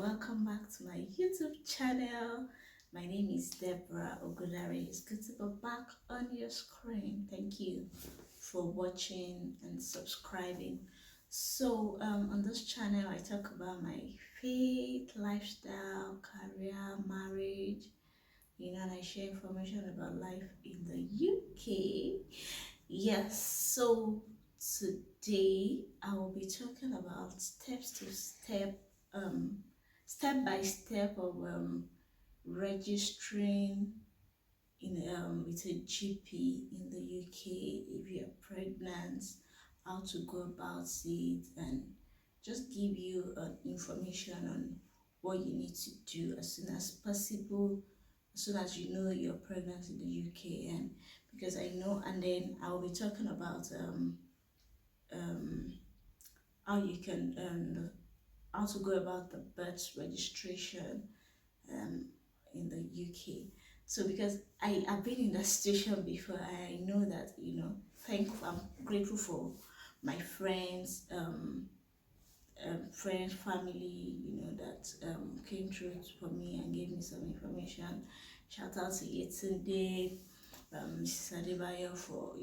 welcome back to my YouTube channel. My name is Deborah Ogudare. It's good to be back on your screen. Thank you for watching and subscribing. So on this channel I talk about my faith, lifestyle, career, marriage, and I share information about life in the UK. Yes, so today I will be talking about step by step of registering with a GP in the UK if you're pregnant, how to go about it, and just give you information on what you need to do as soon as possible, as soon as you know you're pregnant in the UK. And because I know, and then I will be talking about um, how you can how to go about the birth registration in the UK. So because I have been in that situation before, I know that, I'm grateful for my friends, family, that came through for me and gave me some information. Shout out to Yetunde, Mrs. Adebayo for,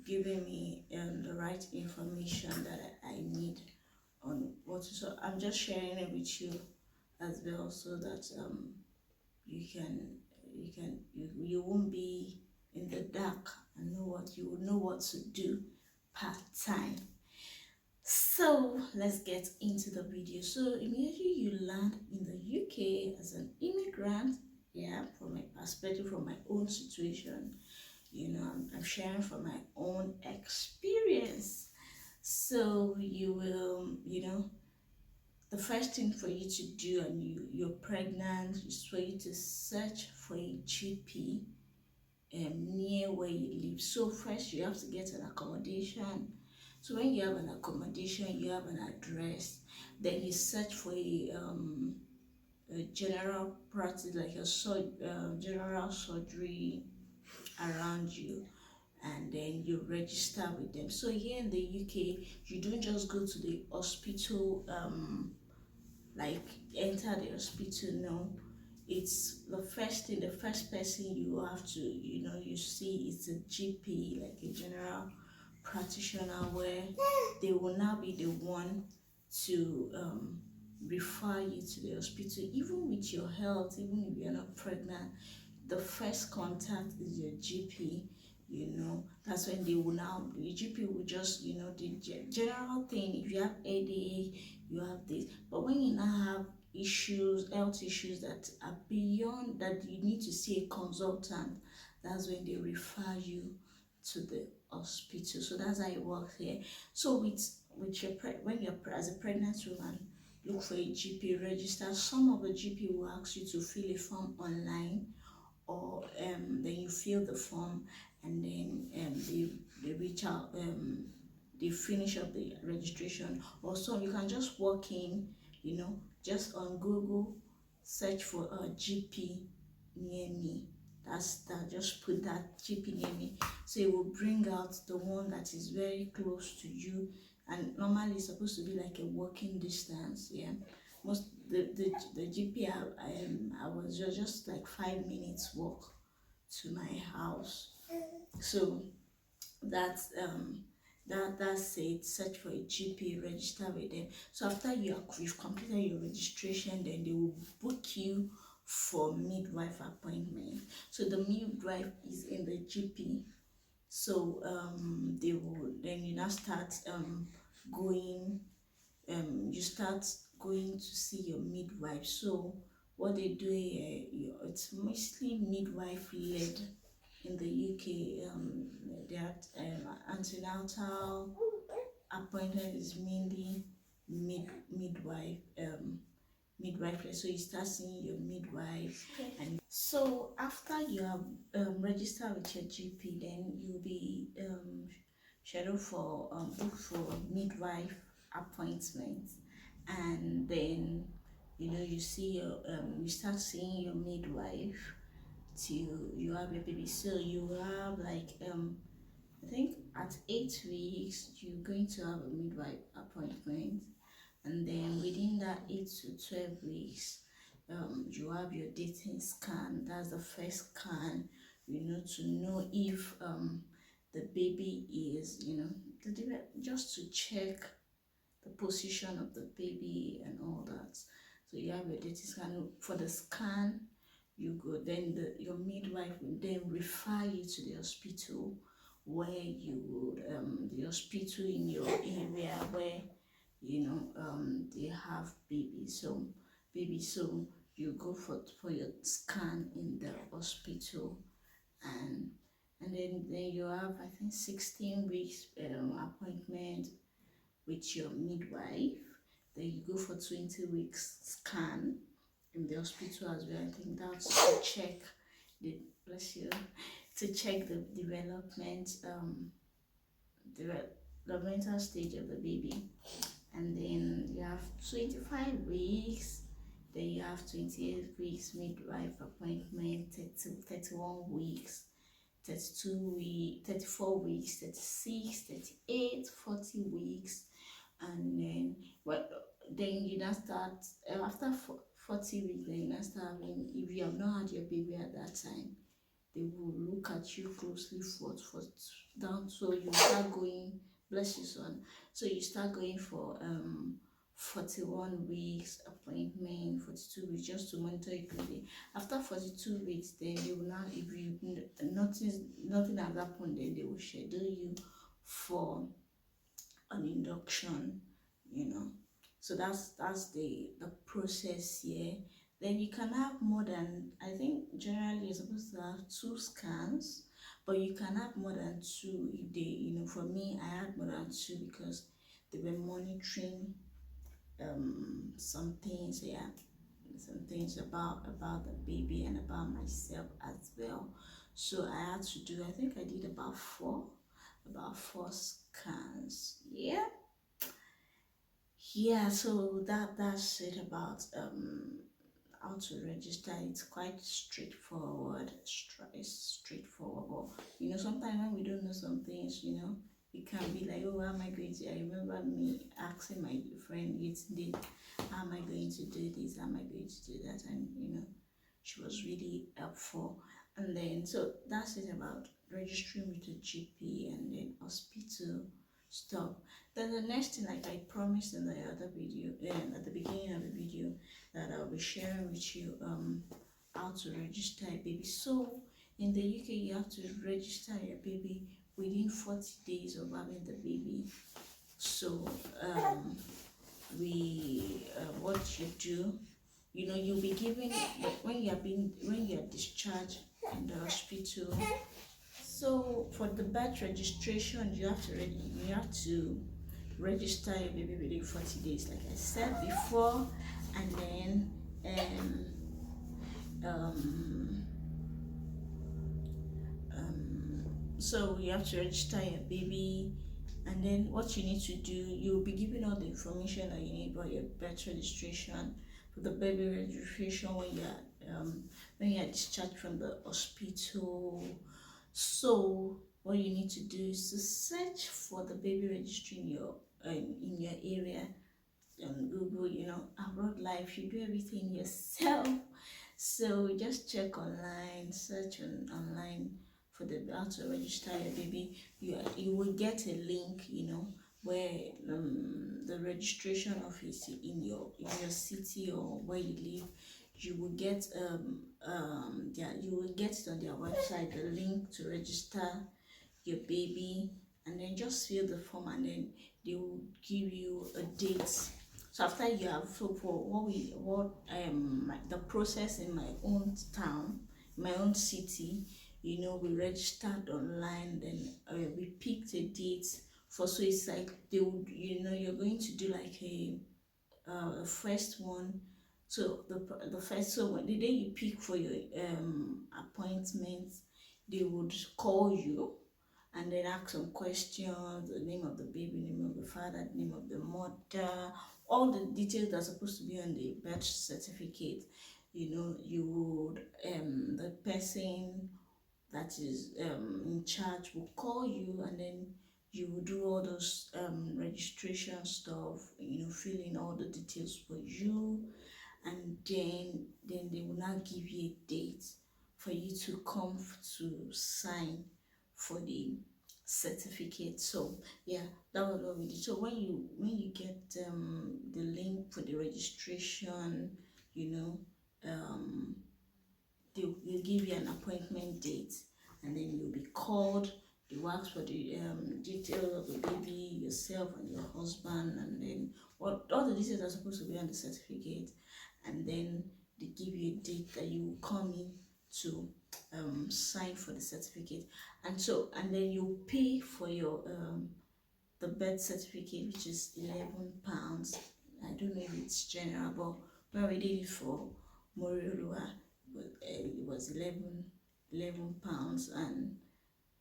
giving me the right information that I need on what to. So I'm just sharing it with you as well, so that you won't be in the dark and you will know what to do part time. So let's get into the video. So immediately you land in the UK as an immigrant, from my perspective, from my own situation, I'm sharing from my own experience. So you will, the first thing for you to do, and you're pregnant, is for you to search for a GP near where you live. So first you have to get an accommodation. So when you have an accommodation, you have an address, then you search for a general practice, like a general surgery around you, and then you register with them. So here in the UK, you don't just go to the hospital, like enter the hospital. No, it's the first thing, the first person you have to, you see is a GP, like a general practitioner, where they will now be the one to refer you to the hospital. Even with your health, even if you're not pregnant, the first contact is your GP. That's when they will now, the GP will just, the general thing. If you have headache, you have this. But when you now have health issues that are beyond that, you need to see a consultant, that's when they refer you to the hospital. So that's how it works here. So with your when you're as a pregnant woman, look for a GP, register. Some of the GP will ask you to fill a form online, or then you fill the form, and then they reach out, they finish up the registration. Or so you can just walk in, just on Google, search for a GP near me. That's that. Just put that GP near me, so it will bring out the one that is very close to you, and normally it's supposed to be like a walking distance. Most the GP I was just like 5 minutes walk to my house. So that's that's it. Search for a GP, register with them. So after you've completed your registration, then they will book you for midwife appointment. So the midwife is in the GP. So they will, then you now start going, you start going to see your midwife. So what they do here, it's mostly midwife led in the UK. Their antenatal appointment is mainly midwife, midwife. So you start seeing your midwife, and so after you have registered with your GP, then you'll be scheduled for book for midwife appointment, and then you see your you start seeing your midwife till you have a baby. So you have like I think at 8 weeks you're going to have a midwife appointment, and then within that 8 to 12 weeks, you have your dating scan. That's the first scan, to know if the baby is, just to check the position of the baby and all that. So you have your dating scan. For the scan, you go, then your midwife will then refer you to the hospital, where you would the hospital in your area where they have babies. So you go for your scan in the hospital, and then you have, I think, 16 weeks appointment with your midwife. Then you go for 20 weeks scan in the hospital as well. I think that's to check the, bless you, to check the developmental stage of the baby. And then you have 25 weeks, then you have 28 weeks midwife appointment, 31 weeks, 32 weeks, 34 weeks, 36, 38, 40 weeks, and then then you now start after 40 weeks. Then you now start having, if you have not had your baby at that time, they will look at you closely for down. So you start going, bless you, son. So you start going for 41 weeks appointment, 42 weeks, just to monitor you closely. After 42 weeks, then you will now, if you nothing has happened, then they will schedule you for an induction. So that's the process here. Then you can have more than, I think generally you're supposed to have 2 scans, but you can have more than 2 if they, for me, I had more than 2 because they were monitoring some things, some things about the baby and about myself as well. So I had to do, I think I did about 4 scans. So that's it about how to register. It's quite straightforward. It's straightforward, but sometimes when we don't know some things, it can be like, oh, how am I going to, I remember me asking my friend yesterday, how am I going to do this, how am I going to do that, and she was really helpful. And then, so that's it about registering with the GP and then hospital stuff. Then the next thing, like I promised in the other video, at the beginning of the video, that I'll be sharing with you how to register a baby. So in the UK, you have to register your baby within 40 days of having the baby. So what you do, you'll be given, when you're discharged in the hospital. So for the birth registration, you have to register your baby within 40 days, like I said before, and then so you have to register your baby, and then what you need to do, you'll be given all the information that you need about your birth registration, for the baby registration when you're discharged from the hospital. So what you need to do is to search for the baby registry in your area on Google. Abroad life, you do everything yourself. So just check online, search online for how to register your baby. You will get a link, where the registration office in your city or where you live. You will get you will get it on their website, the link to register your baby, and then just fill the form, and then they will give you a date. So after you have, so for the process in my own town, my own city, we registered online, then we picked a date for, so it's like they would, you're going to do like a first one. So the first, so the day you pick for your appointment, they would call you and then ask some questions: the name of the baby, name of the father, name of the mother, all the details that are supposed to be on the birth certificate. You would the person that is in charge will call you, and then you will do all those registration stuff, fill in all the details for you, and then they will now give you a date for you to come to sign for the certificate. So yeah, that was what we did. So when you get the link for the registration, you know they'll give you an appointment date, and then you'll be called. They will ask for the details of the baby, yourself and your husband, and then what all the details are supposed to be on the certificate, and then they give you a date that you will come in to sign for the certificate. And then you pay for your the birth certificate, which is £11. I don't know if it's general, but when we did it for Moriolua, it was 11 pounds,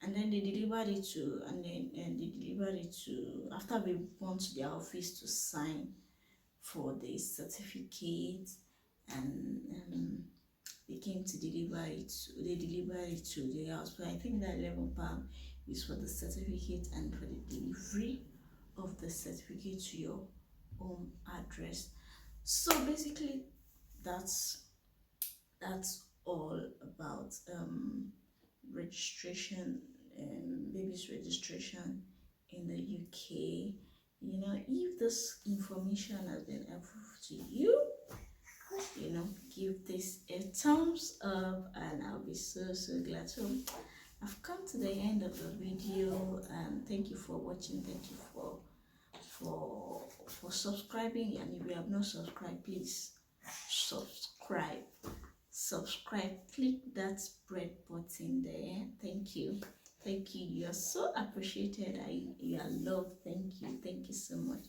and then they delivered it to, after we went to their office to sign for the certificate, and they came to deliver it. They delivered it to the house. But I think that £11 is for the certificate and for the delivery of the certificate to your home address. So basically, that's all about registration, baby's registration in the UK. If this information has been helpful to you, give this a thumbs up, and I'll be so glad. So I've come to the end of the video, and thank you for watching. Thank you for subscribing, and if you have not subscribed, please subscribe, click that red button there. Thank you, you are so appreciated. You are loved. Thank you so much.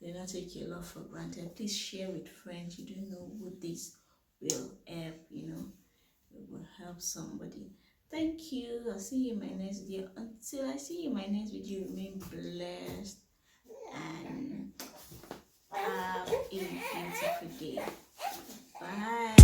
Do not take your love for granted. Please share with friends. You don't know who this will help. It will help somebody. Thank you. I'll see you in my next video. Until I see you in my next video, remain blessed and have a beautiful day. Bye.